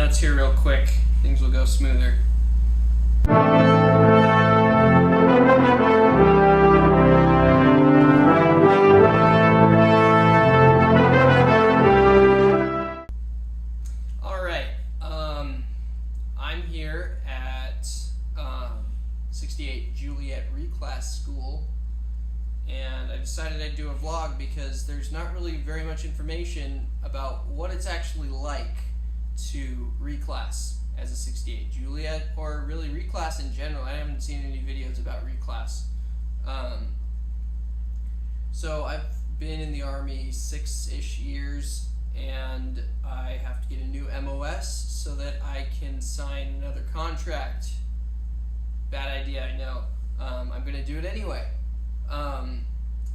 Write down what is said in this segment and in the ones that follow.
notes here real quick. Things will go smoother. Alright, I'm here at 68 Juliet Reclass School, and I decided I'd do a vlog because there's not really very much information about what it's actually like to reclass as a 68 Juliet, or really reclass in general. I haven't seen any videos about reclass. So I've been in the Army 6-ish years, and I have to get a new MOS so that I can sign another contract. Bad idea, I know. I'm going to do it anyway.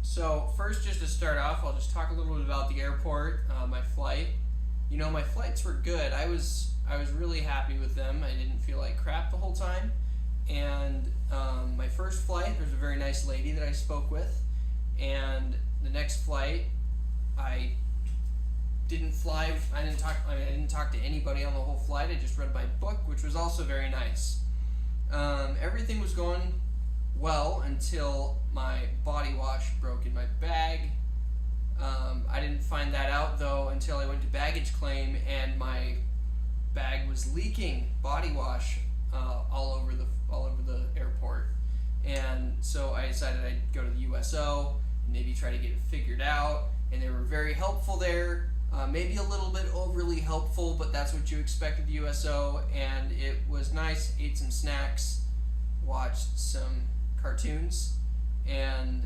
So first, just to start off, I'll just talk a little bit about the airport, my flight. You know, my flights were good. I was really happy with them. I didn't feel like crap the whole time. And my first flight, there was a very nice lady that I spoke with. And the next flight, I didn't talk to anybody on the whole flight. I just read my book, which was also very nice. Everything was going well until my body wash broke in my bag. I didn't find that out though until I went to baggage claim, and my bag was leaking body wash all over the airport. And so I decided I'd go to the USO and maybe try to get it figured out. And they were very helpful there. Maybe a little bit overly helpful, but that's what you expect of the USO. And it was nice. Ate some snacks, watched some cartoons, and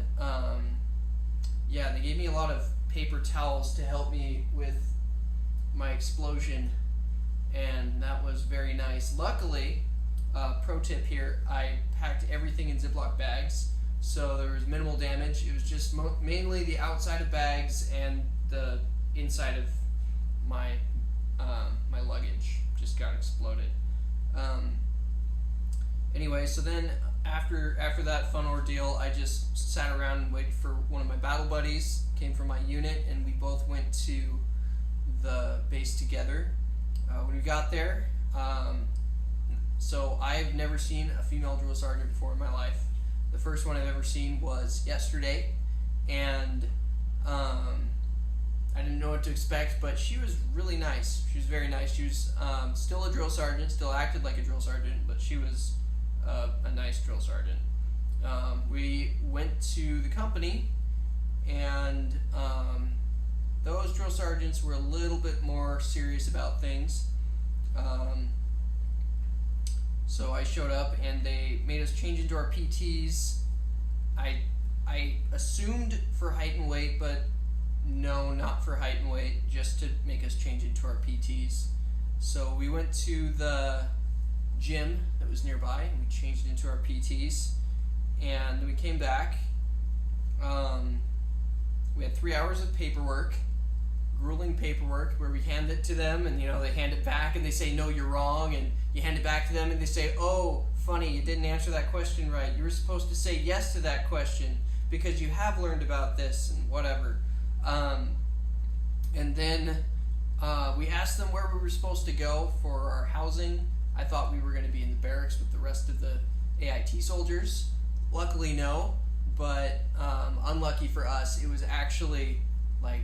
yeah, they gave me a lot of paper towels to help me with my explosion, and that was very nice. Luckily, pro tip here, I packed everything in Ziploc bags, so there was minimal damage. It was just mainly the outside of bags and the inside of my my luggage just got exploded. Anyway, so then after that fun ordeal, I just sat around and waited for one of my battle buddies, came from my unit, and we both went to the base together. When we got there, so I've never seen a female drill sergeant before in my life. The first one I've ever seen was yesterday, and I didn't know what to expect, but she was really nice. She was very nice. She was still a drill sergeant, still acted like a drill sergeant, but she was a nice drill sergeant. We went to the company, and those drill sergeants were a little bit more serious about things. So I showed up, and they made us change into our PTs. I assumed for height and weight, but no, not for height and weight, just to make us change into our PTs. So we went to the gym that was nearby, and we changed into our PTs, and we came back. We had 3 hours of paperwork, grueling paperwork, where we hand it to them, and they hand it back, and they say, no, you're wrong, and you hand it back to them, and they say, oh, funny, you didn't answer that question right. You were supposed to say yes to that question because you have learned about this and whatever. And then we asked them where we were supposed to go for our housing. I thought we were going to be in the barracks with the rest of the AIT soldiers. Luckily, no, but unlucky for us, it was actually like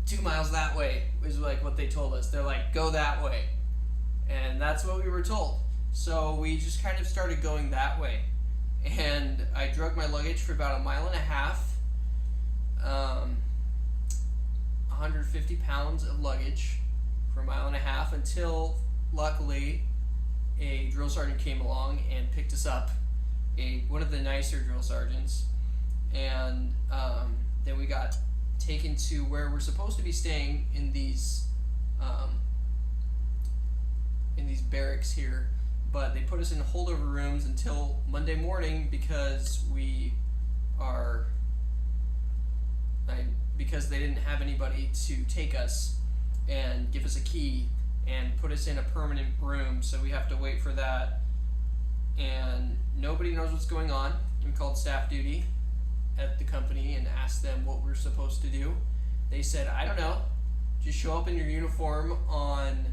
2 miles that way, is like what they told us. They're like, go that way. And that's what we were told. So we just kind of started going that way. And I drug my luggage for about 1.5 miles. 150 pounds of luggage for 1.5 miles until, luckily, a drill sergeant came along and picked us up, one of the nicer drill sergeants, and then we got taken to where we're supposed to be staying in these barracks here, but they put us in holdover rooms until Monday morning because because they didn't have anybody to take us and give us a key and put us in a permanent room, so we have to wait for that, and nobody knows what's going on. We called staff duty at the company and asked them what we're supposed to do. They said, I don't know, just show up in your uniform on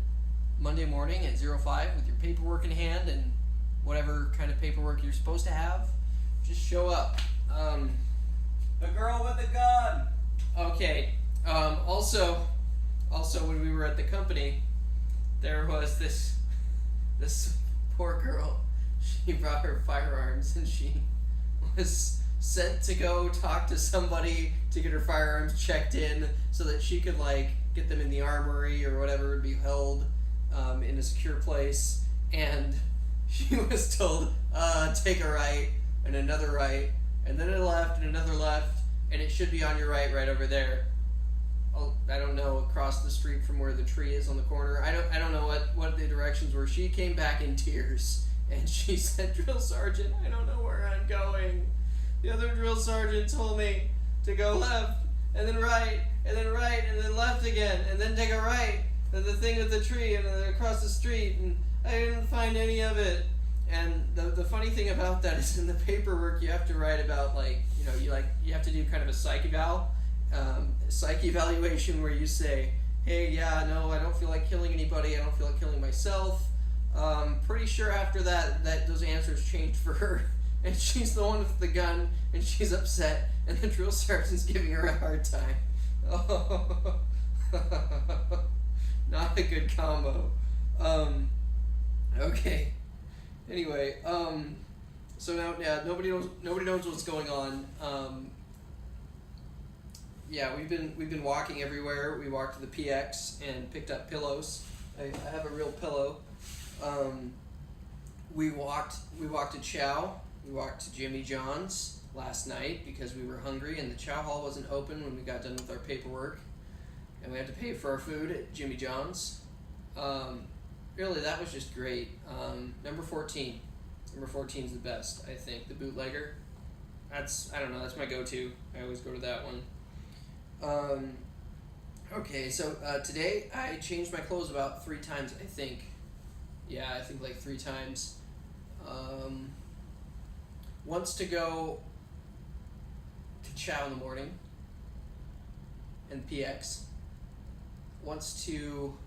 Monday morning at 05 with your paperwork in hand and whatever kind of paperwork you're supposed to have. Just show up. The girl with the gun. Okay. Also, when we were at the company, there was this poor girl. She brought her firearms and she was sent to go talk to somebody to get her firearms checked in so that she could like get them in the armory or whatever would be held in a secure place. And she was told, take a right and another right and then a left and another left, and it should be on your right over there. I don't know, across the street from where the tree is on the corner. I don't know what the directions were. She came back in tears and she said, "Drill sergeant, I don't know where I'm going. The other drill sergeant told me to go left and then right and then right and then left again and then take a right and the thing with the tree and then across the street, and I didn't find any of it." And the funny thing about that is in the paperwork you have to write about you have to do kind of a psych evaluation where you say, hey, yeah, no, I don't feel like killing anybody, I don't feel like killing myself. Pretty sure after that those answers changed for her, and she's the one with the gun and she's upset and the drill sergeant's giving her a hard time. Oh, not a good combo. Okay. Anyway, so now, yeah, nobody knows what's going on. Yeah, we've been walking everywhere. We walked to the PX and picked up pillows. I have a real pillow. We walked to Chow. We walked to Jimmy John's last night because we were hungry and the Chow Hall wasn't open when we got done with our paperwork, and we had to pay for our food at Jimmy John's. Really, that was just great. Number 14. Number 14 is the best, I think. The bootlegger. That's my go-to. I always go to that one. Okay, so today I changed my clothes about 3 times, I think. Yeah, I think like 3 times. Once to go to Chow in the morning and PX. Once to...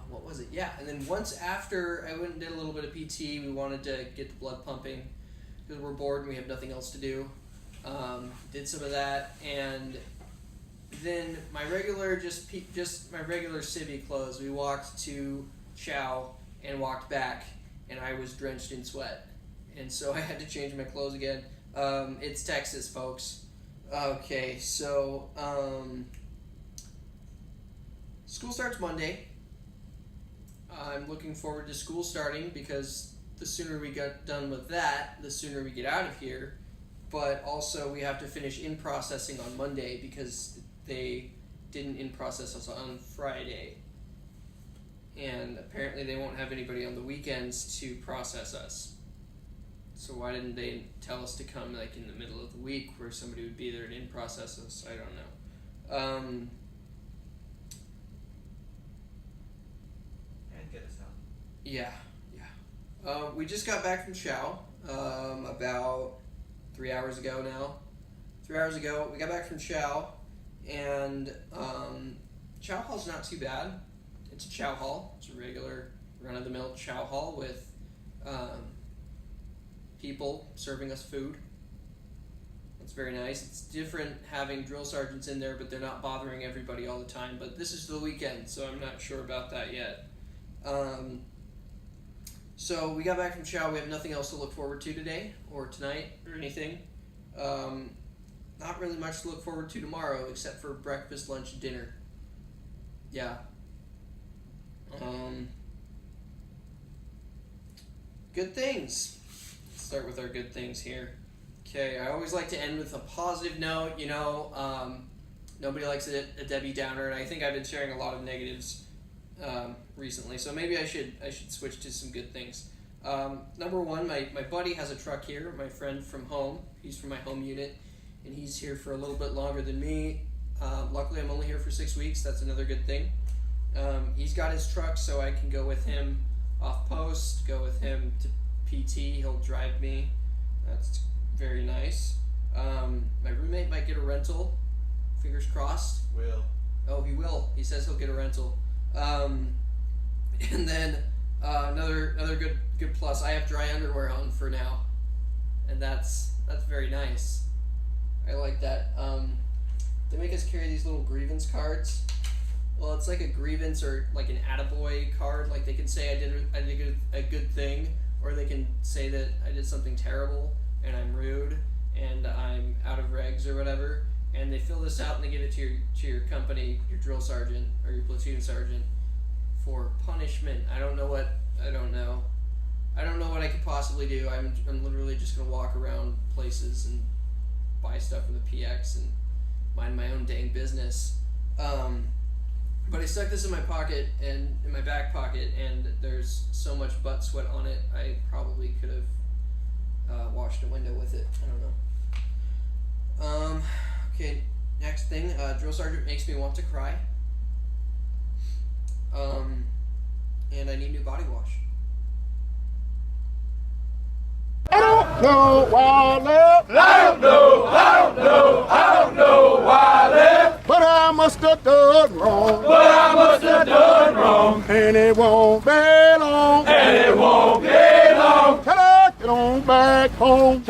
what was it? Yeah, and then once after I went and did a little bit of PT, we wanted to get the blood pumping because we're bored and we have nothing else to do. Did some of that, and then my regular my regular civvy clothes. We walked to Chow and walked back, and I was drenched in sweat, and so I had to change my clothes again. It's Texas, folks. Okay, so school starts Monday. I'm looking forward to school starting because the sooner we get done with that, the sooner we get out of here. But also we have to finish in-processing on Monday because they didn't in-process us on Friday. And apparently they won't have anybody on the weekends to process us. So why didn't they tell us to come like in the middle of the week where somebody would be there and in-process us? I don't know. Yeah. We just got back from Chow about 3 hours ago now. 3 hours ago, we got back from Chow, and Chow Hall's not too bad. It's a Chow Hall. It's a regular run-of-the-mill Chow Hall with people serving us food. It's very nice. It's different having drill sergeants in there, but they're not bothering everybody all the time. But this is the weekend, so I'm not sure about that yet. So we got back from Chow. We have nothing else to look forward to today or tonight or anything. Not really much to look forward to tomorrow except for breakfast, lunch, and dinner. Yeah. Good things. Let's start with our good things here. Okay, I always like to end with a positive note. Nobody likes a Debbie Downer, and I think I've been sharing a lot of negatives recently, so maybe I should switch to some good things. Number one, my buddy has a truck here, my friend from home. He's from my home unit, and he's here for a little bit longer than me. Luckily, I'm only here for 6 weeks. That's another good thing. He's got his truck, so I can go with him off post, go with him to PT. He'll drive me. That's very nice. My roommate might get a rental. Fingers crossed. Will. Oh, he will. He says he'll get a rental. And then another good plus. I have dry underwear on for now, and that's very nice. I like that. They make us carry these little grievance cards. Well, it's like a grievance or like an attaboy card. Like they can say I did a good thing, or they can say that I did something terrible and I'm rude and I'm out of regs or whatever. And they fill this out and they give it to your company, your drill sergeant or your platoon sergeant for punishment. I don't know what I could possibly do. I'm literally just gonna walk around places and buy stuff from the PX and mind my own dang business. But I stuck this in my pocket and in my back pocket, and there's so much butt sweat on it. I probably could have washed a window with it. I don't know. Okay, next thing. Drill sergeant makes me want to cry. And I need new body wash. I don't know why I left. I don't know why I left. But I must have done wrong. And it won't be long. And it won't be long. Till I get on back home.